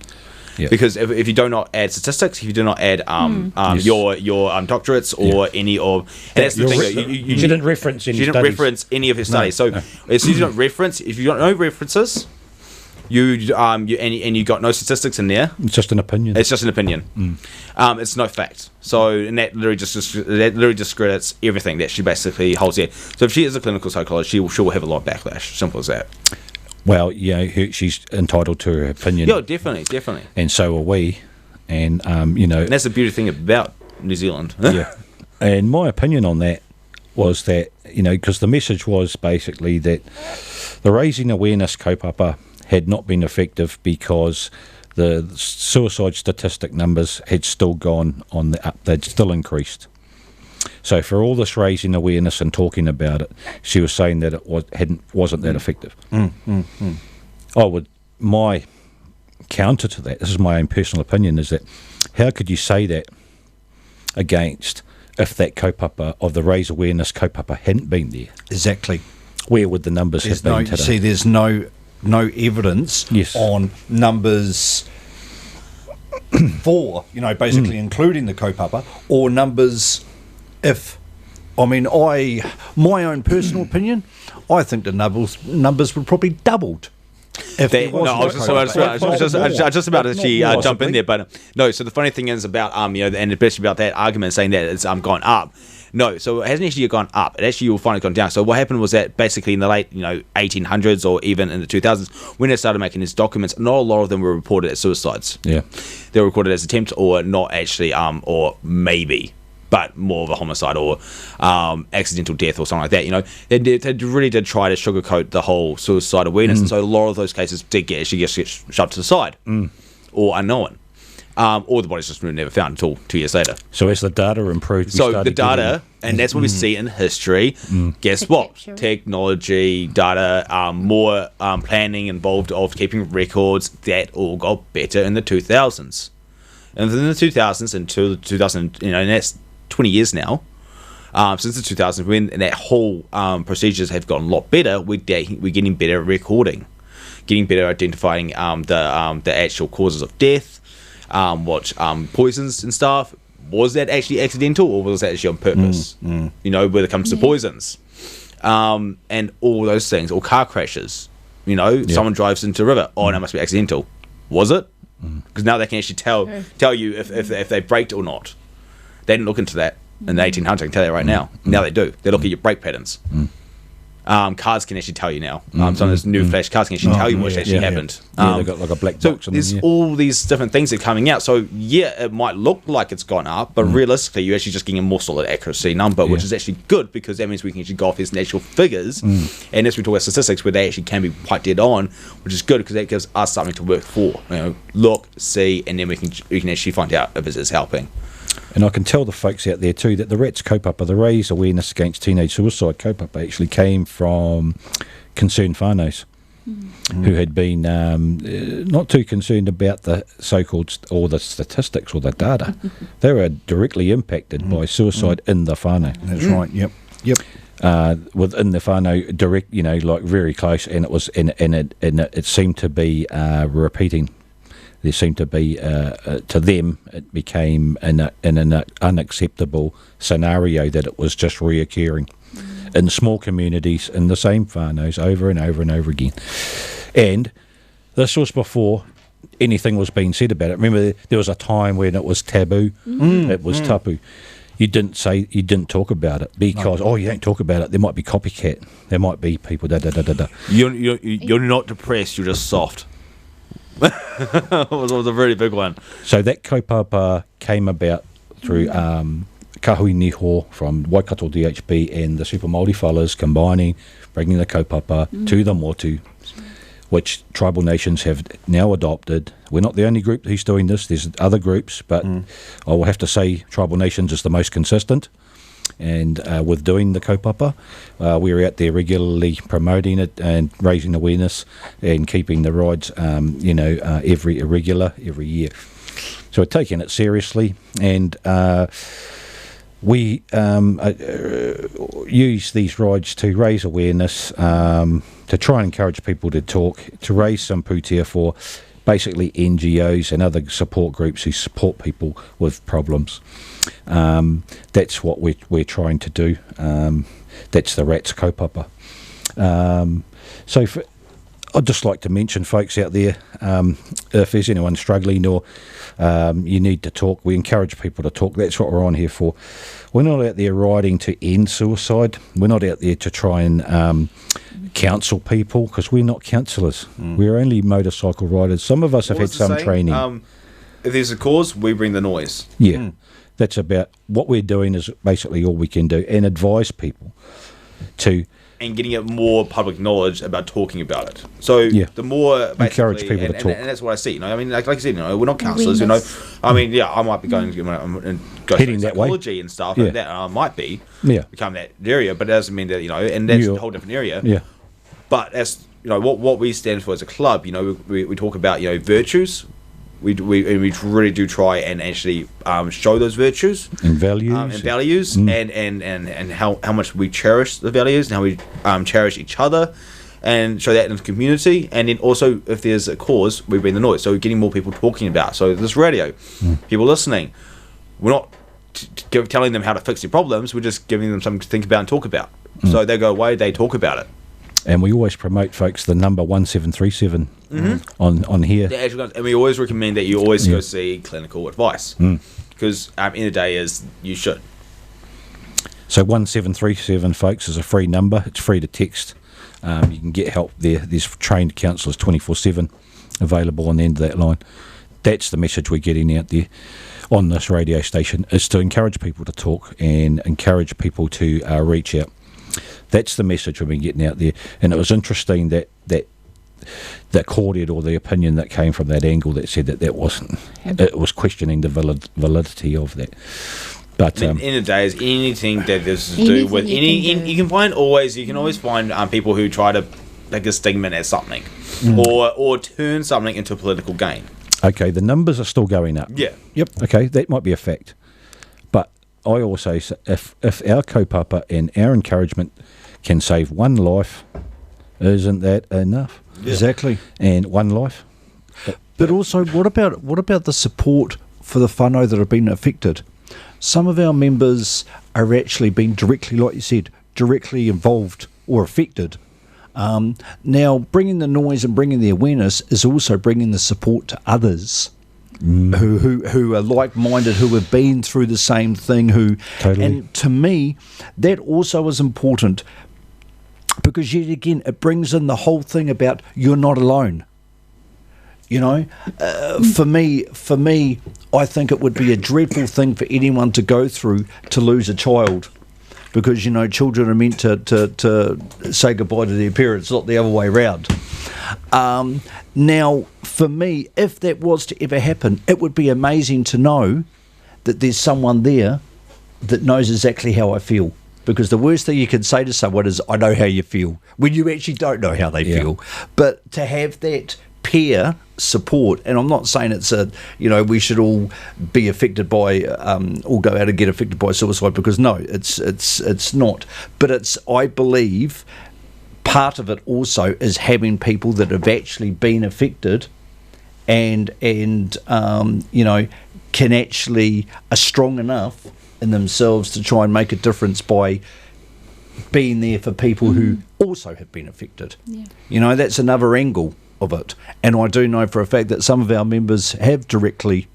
Yeah. Because if you do not add statistics, if you do not add Yes. your doctorates or any of, and that's the thing. You didn't reference any. She didn't studies. reference any of her studies. So if you don't reference, if you don't know references, you got no statistics in there. It's just an opinion. It's just an opinion. It's no fact. So and that literally discredits everything that she basically holds there. So if she is a clinical psychologist, she will have a lot of backlash. Simple as that. Well, she's entitled to her opinion. Yeah, definitely. And so are we. And and that's the beauty thing about New Zealand. Yeah. And my opinion on that was that because the message was basically that the raising awareness kaupapa had not been effective because the suicide statistic numbers had still gone on the up. They'd still increased. So for all this raising awareness and talking about it, she was saying that it wasn't that effective. My counter to that, this is my own personal opinion, is that how could you say that against if that kaupapa of the raise awareness kaupapa hadn't been there. Exactly. Where would the numbers have been today? See, there's no evidence Yes. on numbers for, basically including the kaupapa, or numbers if, my own personal opinion, I think the numbers would probably doubled. If there No, I was just about to actually jump in there, but no. So the funny thing is about and especially about that argument saying that it's gone up. No, so it hasn't actually gone up. It actually, you'll find it gone down. So what happened was that basically in the late 1800s or even in the 2000s, when they started making these documents, not a lot of them were reported as suicides. Yeah. They were recorded as attempts or not actually, or maybe, but more of a homicide or accidental death or something like that. They really did try to sugarcoat the whole suicide awareness, and so a lot of those cases did get shoved to the side or unknown, or the bodies just were never found until 2 years later. So as the data improved, So the data, and that's what we see in history. Guess what? Perpetual. Technology, data, more planning involved of keeping records. That all got better in the 2000s, and within the 2000s until 2000, and that's 20 years now. Since the 2000s, when that whole procedures have gotten a lot better, we're getting better at recording, getting better at identifying the actual causes of death, what poisons and stuff. Was that actually accidental or was that actually on purpose? When it comes to poisons, and all those things, or car crashes. Someone drives into a river. Oh, that must be accidental. Was it? Because now they can actually tell you if they braked or not. They didn't look into that in the 1800s. I can tell you right now. Now they do. They look at your brake patterns. Cars can actually tell you now. Some of those new flash cars can actually tell you what actually happened. they've got like a black So box on there's them. all these different things that are coming out. So yeah, it might look like it's gone up, but realistically, you're actually just getting a more solid accuracy number, which is actually good because that means we can actually go off these actual figures. And as we talk about statistics, where they actually can be quite dead on, which is good because that gives us something to work for. Look, see, and then we can actually find out if it is helping. And I can tell the folks out there too that the RATS kaupapa, the Raise Awareness Against Teenage Suicide kaupapa, actually came from concerned whānaus who had been not too concerned about the so-called or the statistics or the data. They were directly impacted by suicide in the whānau. That's right. Yep. Within the whānau, direct, like very close, and it was, and it seemed to be repeating. There seemed to be, to them, it became an unacceptable scenario that it was just reoccurring in small communities in the same whānaus over and over and over again. And this was before anything was being said about it. Remember, there was a time when it was taboo. It was tapu. You didn't talk about it because, you don't talk about it, there might be copycat. There might be people, da-da-da-da-da. You're not depressed, you're just soft. It was a really big one. So that kaupapa came about through Kahui Niho from Waikato DHB and the Super Māori fellas combining, bringing the kaupapa to the motu, which tribal nations have now adopted. We're not the only group who's doing this. There's other groups, but I will have to say tribal nations is the most consistent. And with doing the kaupapa, we're out there regularly promoting it and raising awareness and keeping the rides, every year. So we're taking it seriously, and we use these rides to raise awareness, to try and encourage people to talk, to raise some pūtea for basically NGOs and other support groups who support people with problems. That's what we're trying to do. That's the RATS kaupapa. I'd just like to mention, folks out there, if there's anyone struggling or you need to talk, we encourage people to talk. That's what we're on here for. We're not out there riding to end suicide. We're not out there to try and counsel people, because we're not counsellors. We're only motorcycle riders. Some of us have had some training. If there's a cause, we bring the noise. Yeah. That's about what we're doing is basically all we can do, and advise people to and getting it more public knowledge about talking about it. So the more encourage people to talk, and that's what I see. I mean, like I said, we're not counsellors. I mean, I might be going and go heading through that way psychology and stuff like that. And I might be become that area, but it doesn't mean that and that's a whole different area. Yeah. But as what we stand for as a club, we talk about virtues. We really do try and actually show those virtues and values, and how much we cherish the values and how we cherish each other, and show that in the community. And then also, if there's a cause, we bring the noise. So we're getting more people talking about. So this radio, people listening. We're not telling them how to fix their problems. We're just giving them something to think about and talk about. So they go away, they talk about it. And we always promote, folks, the number 1737 on here. And we always recommend that you always go see clinical advice. Because in the day is you should. So 1737, folks, is a free number. It's free to text. You can get help there. There's trained counsellors 24/7 available on the end of that line. That's the message we're getting out there on this radio station, is to encourage people to talk and encourage people to reach out. That's the message we've been getting out there. And it was interesting that chorded, or the opinion that came from that angle, that said that wasn't, it was questioning the validity of that. But in the day, is anything that this is to do with you can always find people who try to make a stigma at something, or turn something into a political gain. Okay, the numbers are still going up. Yeah. Yep. Okay, that might be a fact. But I also say, if our kaupapa and our encouragement can save one life, isn't that enough? Yeah. Exactly. And one life. But also, what about the support for the whānau that have been affected? Some of our members are actually being directly, like you said, directly involved or affected. Now, bringing the noise and bringing the awareness is also bringing the support to others who are like-minded, who have been through the same thing. Totally. And to me, that also is important, because yet again, it brings in the whole thing about you're not alone. You know, for me, I think it would be a dreadful thing for anyone to go through to lose a child, because, you know, children are meant to say goodbye to their parents, not the other way around. Now, for me, if that was to ever happen, it would be amazing to know that there's someone there that knows exactly how I feel. Because the worst thing you can say to someone is, I know how you feel, when you actually don't know how they feel. But to have that peer support, and I'm not saying it's we should all be affected by all go out and get affected by suicide, because no, it's not. But it's, I believe, part of it also is having people that have actually been affected and can actually are strong enough in themselves to try and make a difference by being there for people who also have been affected. Yeah. You know, that's another angle of it. And I do know for a fact that some of our members have directly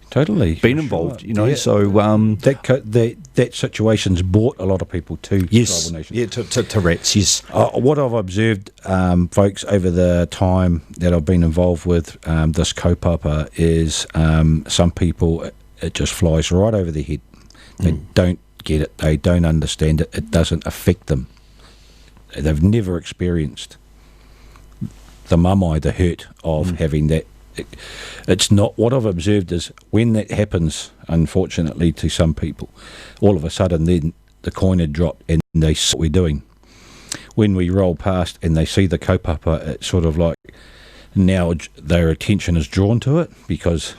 been involved, you know. Yeah. So that situation's brought a lot of people to Tribal Nations. Yeah, to rats, yes. What I've observed, folks, over the time that I've been involved with this kaupapa is some people, it just flies right over their head. They don't get it. They don't understand it. It doesn't affect them. They've never experienced the mamai, the hurt of having that. It's not, what I've observed is when that happens, unfortunately, to some people, all of a sudden then the coin had dropped and they see what we're doing. When we roll past and they see the kaupapa, it's sort of like now their attention is drawn to it, because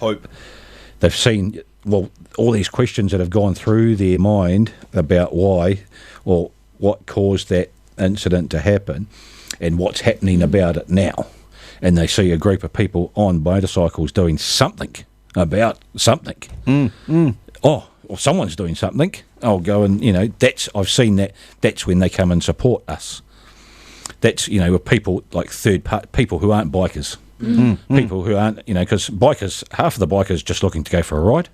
they've seen, well, all these questions that have gone through their mind about why or what caused that incident to happen and what's happening about it now. And they see a group of people on motorcycles doing something about something. Oh, well, someone's doing something. I'll go and, I've seen that. That's when they come and support us. That's, with people like people who aren't bikers. People who aren't, because bikers, half of the bikers just looking to go for a ride.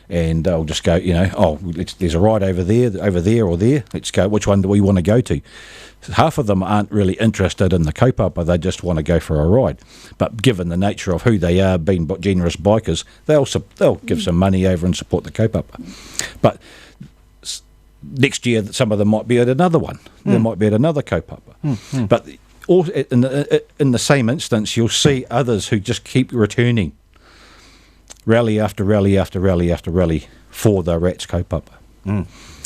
And they'll just go, there's a ride over there or there. Let's go. Which one do we want to go to? Half of them aren't really interested in the kaupapa. They just want to go for a ride. But given the nature of who they are, being generous bikers, they'll give some money over and support the kaupapa. But next year, some of them might be at another one. They might be at another kaupapa. But in the same instance, you'll see others who just keep returning. Rally after rally after rally after rally for the rats kaupapa.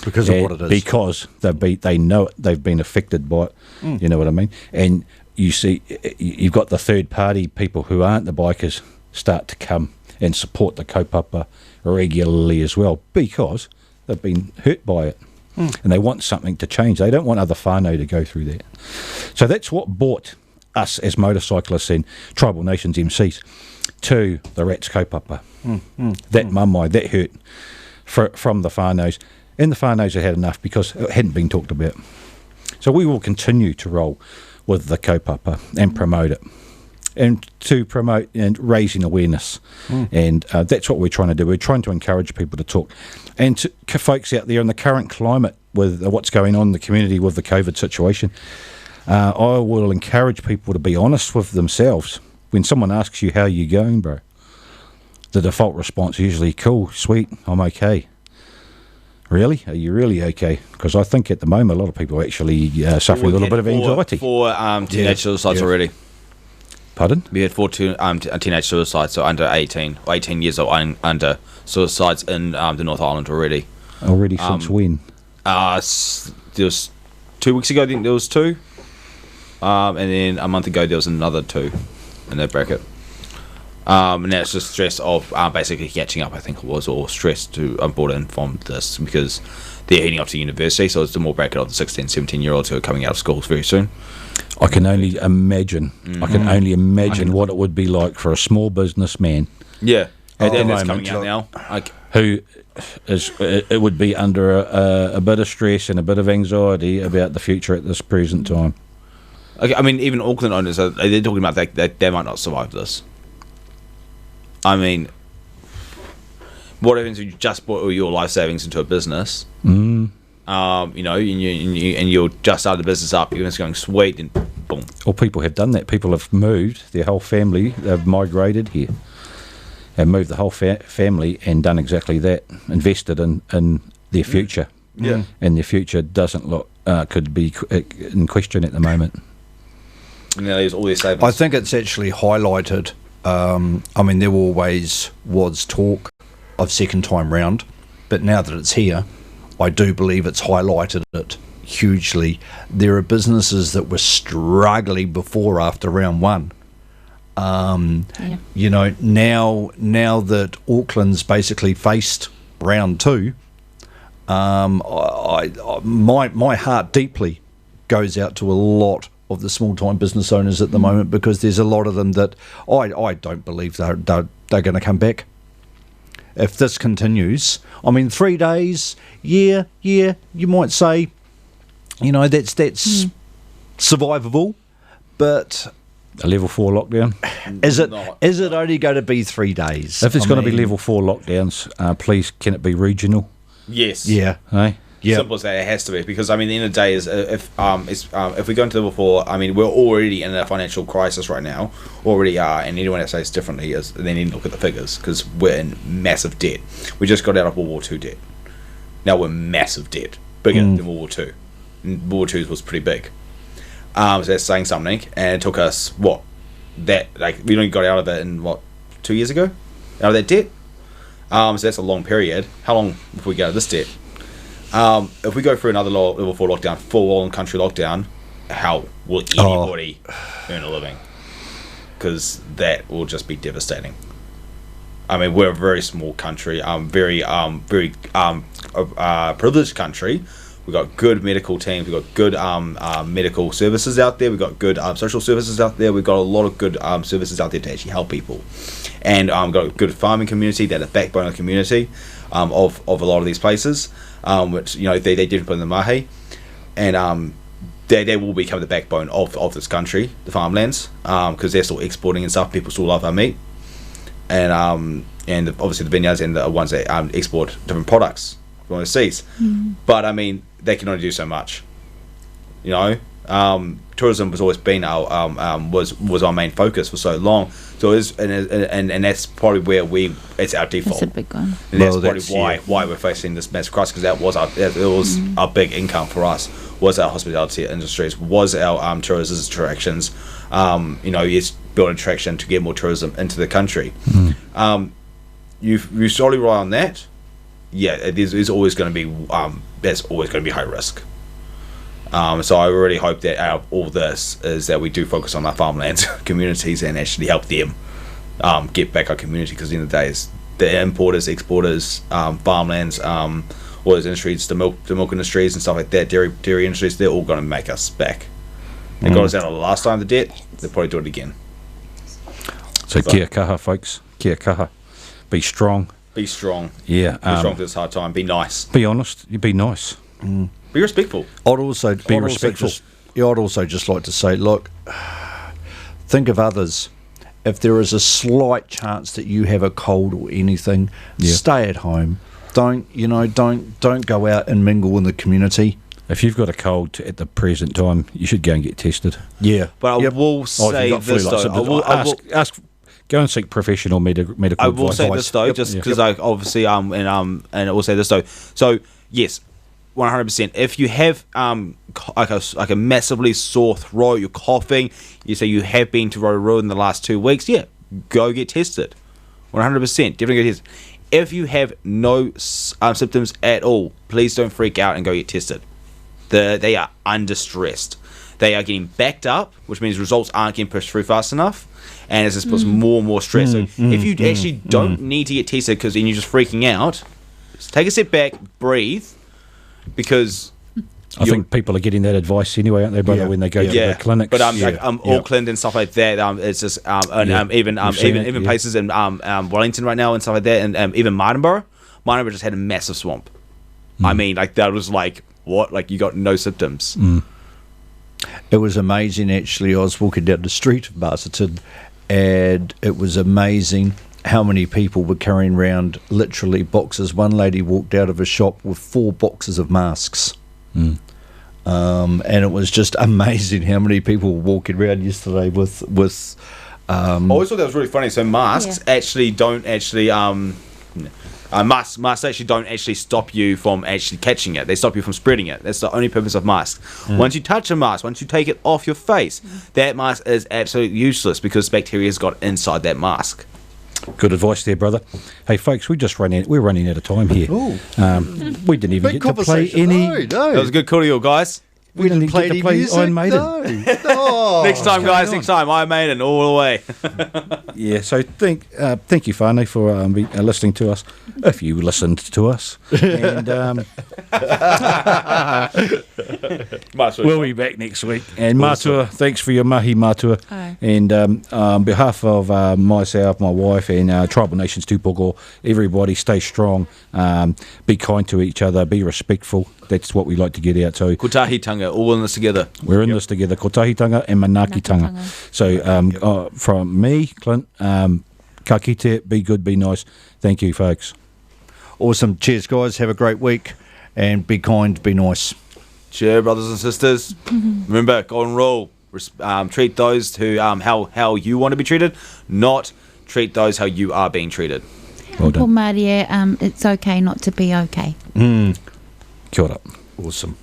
Because of what it is. Because they know it, they've been affected by it. You know what I mean? And you see, you've got the third party people who aren't the bikers start to come and support the kaupapa regularly as well, because they've been hurt by it. And they want something to change. They don't want other whānau to go through that. So that's what brought us as motorcyclists and Tribal Nations MCs to the Rats kaupapa. That mamae, that hurt from the whānaus. And the whānaus had had enough because it hadn't been talked about. So we will continue to roll with the kaupapa and promote it. And to promote and raising awareness. And that's what we're trying to do. We're trying to encourage people to talk. And to folks out there in the current climate with what's going on in the community with the COVID situation, I will encourage people to be honest with themselves. When someone asks you, how you going, bro? The default response is usually, cool, sweet, I'm okay. Really? Are you really okay? Because I think at the moment a lot of people are actually suffering a little bit of anxiety. Four teenage suicides already. Pardon? We had 4 teenage suicides, so under 18, or 18 years or under suicides in the North Island already. Already since when? There was 2 weeks ago, I think there was 2. And then a month ago there was another 2 in that bracket. And that's just stress of basically catching up, I think it was, or stress to brought in from this, because they're heading up to university, so it's the more bracket of the 16, 17-year-olds who are coming out of schools very soon. I can only imagine. I can only imagine what it would be like for a small businessman. Yeah, At the that's moment, coming out now. who is it would be under a bit of stress and a bit of anxiety about the future at this present time. Okay, I mean, even Auckland owners, they're talking about that they might not survive this. I mean, what happens if you just put all your life savings into a business? You know, and you'll just start the business up. You're just going sweet, and boom. Well, people have done that. People have moved their whole family. They've migrated here. Have moved the whole family and done exactly that. Invested in their future. Yeah. And their future doesn't look could be in question at the moment. And now there's all these savings. I think it's actually highlighted. I mean, there always was talk of second time round, but now that it's here, I do believe it's highlighted it hugely. There are businesses that were struggling before after round one. You know, now that Auckland's basically faced round two, my heart deeply goes out to a lot of the small-time business owners at the moment, because there's a lot of them that I don't believe they're going to come back. If this continues, I mean, 3 days, yeah, you might say, you know, that's survivable, but A level 4 lockdown. is it only going to be 3 days? If there's going to be level 4 lockdowns, please, can it be regional? Yes. Yeah. Hey? Yeah. Simple as that. It has to be, because I mean, the end of the day is if we go into level 4, I mean, we're already in a financial crisis right now. Already are, and anyone that says differently is they need to look at the figures, because we're in massive debt. We just got out of World War II debt. Now we're massive debt, bigger than World War II. And World War II was pretty big. So that's saying something, and it took us we only got out of it in 2 years ago, out of that debt. So that's a long period. How long before we get out of this debt? If we go through another level 4 lockdown, full-on country lockdown, how will anybody earn a living? Because that will just be devastating. I mean, we're a very small country, very privileged country. We've got good medical teams. We've got good medical services out there. We've got good social services out there. We've got a lot of good services out there to actually help people. And we've got a good farming community. They're the backbone of the community of a lot of these places, which, you know, they did put in the mahi. And they will become the backbone of this country, the farmlands, because they're still exporting and stuff. People still love our meat. And obviously the vineyards and the ones that export different products from overseas. But I mean, they can only do so much. You know, tourism has always been our was our main focus for so long. So it is, and that's probably where it's our default. That's a big one. And that's probably why we're facing this massive crisis, because that was our big income for us, was our hospitality industries, was our tourism attractions. You know, it's build attraction to get more tourism into the country. You solely rely on that. Yeah, it is always going to be that's always going to be high risk. So I really hope that out of all this is that we do focus on our farmlands communities and actually help them get back our community, because at the end of the day, it's the importers, exporters, farmlands, all those industries, the milk industries and stuff like that, dairy industries, they're all going to make us back. They got us out of the last time, the debt, they'll probably do it again. So kia kaha, folks. Kia kaha. Be strong. Be strong. Yeah. Be strong for this hard time. Be nice. Be honest. You be nice. Be respectful. I'd also respectful. I'd also just like to say, look, think of others. If there is a slight chance that you have a cold or anything, stay at home. Don't go out and mingle in the community. If you've got a cold at the present time, you should go and get tested. Yeah. But I will say this, though. Ask. Go and seek professional medical advice. I will say this, though, just because I obviously and I will say this, though. So yes, 100%. If you have like a massively sore throat, you're coughing, you say you have been to Rotorua in the last 2 weeks, go get tested. 100%. Definitely go get tested. If you have no symptoms at all, please don't freak out and go get tested. They are under stressed. They are getting backed up, which means results aren't getting pushed through fast enough, and it just puts more and more stress. So if you actually don't need to get tested because then you're just freaking out, just take a step back, breathe, because I think people are getting that advice anyway, aren't they, brother, when they go to the clinics? But Auckland and stuff like that, it's just even places in Wellington right now and stuff like that, and even Martinborough just had a massive swamp. I mean, like that was like what? Like you got no symptoms. It was amazing, actually. I was walking down the street of Masterton, and it was amazing how many people were carrying around literally boxes. One lady walked out of a shop with 4 boxes of masks. And it was just amazing how many people were walking around yesterday with I always thought that was really funny. So masks actually don't actually masks actually don't actually stop you from actually catching it. They stop you from spreading it. That's the only purpose of masks. Once you touch a mask, once you take it off your face, that mask is absolutely useless because bacteria has got inside that mask. Good advice there, brother. Hey, folks, we're running out of time here. We didn't even get to play any. That was a good call to you guys. We didn't get to play Iron Maiden. Next time, guys. Next time, Iron Maiden all the way. So thank you, Whānau, for listening to us. If you listened to us, and we'll be back next week. And Matua, thanks for your mahi, Matua. And on behalf of myself, my wife, and Tribal Nations Tupoko, everybody stay strong, be kind to each other, be respectful. That's what we like to get out. So Kotahitanga, all in this together. We're in this together. Kotahitanga and Manakitanga. So from me, Clint, ka kite, be good, be nice. Thank you, folks. Awesome. Cheers, guys. Have a great week. And be kind, be nice. Cheers, brothers and sisters. Remember, golden rule. Treat those who how you want to be treated, not treat those how you are being treated. Well done. Maria, it's okay not to be okay. Kia ora. Awesome.